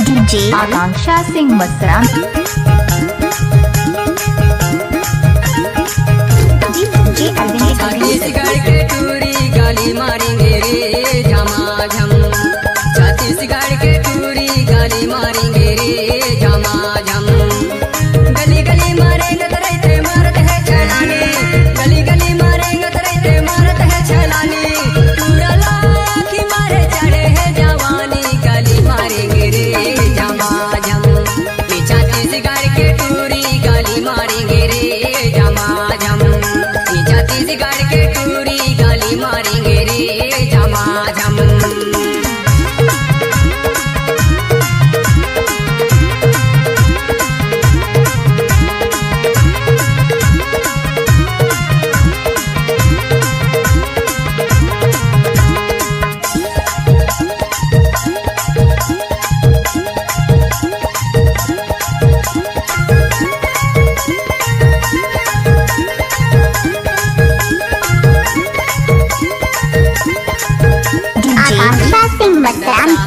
DJ Akanksha Singh मसरा, Chhattisgarh के टूरी गाली मारेंगे रे झमाझम, छत्तीसगढ़ के टूरी गाली मारेंगे रे झमाझम। गली गली मारेंगे तो रहते मारत है छलानी, गली गली मारेंगे तो रहते मारत है छलानी। टूरा लाखी मारे चढ़े है जवानी, गाली मारेंगे रे झमाझम। छत्तीसगढ़ के टूरी गाली मारेंगे रे झमाझम, छत्तीसगढ़ के टूरी गाली मारेंगे रे झमाझम।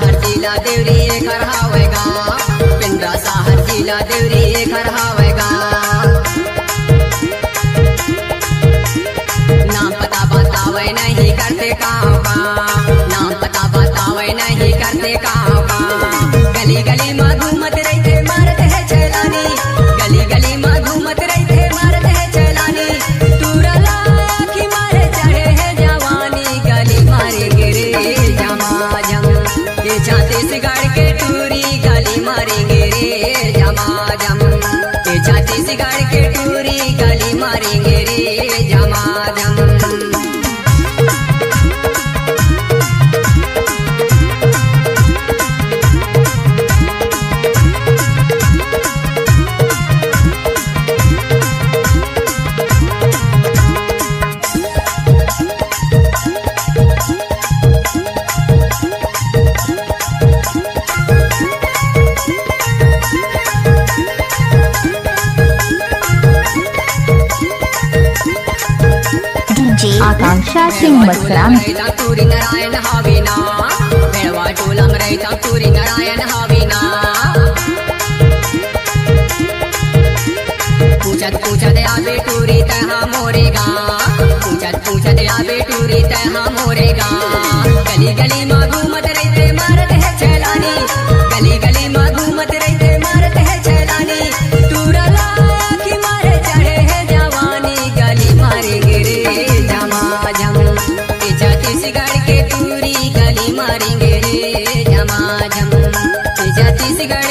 हर जिला देवरी घर हावेगा, पिंडा हर जिला देवरी घर हावेगा। नाम पता बतावे नहीं करते काम का, नाम पता बतावे नहीं करते काम का। गली गली में घूमत रहते मारत है छलानी, गली गली में घूमत रहते मारत है छलानी। टूरा लाखी मारे चढ़े है जवानी, गली मारेंगे रे झमाझम। छत्तीसगढ़ के टूरी गाली मारेंगे रे झमाझम, छत्तीसगढ़ के टूरी गाली मारेंगे रे झमाझम। डीजे आकांक्षा सिंह मसरा, टूरी नारायण हावीना, भेड़वा टोलम रहता टूरी नारायण हावीना। पूछत पूछत आवे टूरी तहा मोरेगा, पूछत पूछत आवे टूरी तहा मोरेगा। गली गली में घूमत रहते मारत है छलानी, गली गली में घूमत रहते मारत है छलानी। टूरा लाखी मारे चढ़े है जवानी, गली मारेंगे रे झमाझम। छत्तीसगढ़ के टूरी गली मारेंगे रे झमाझम, छत्तीसगढ़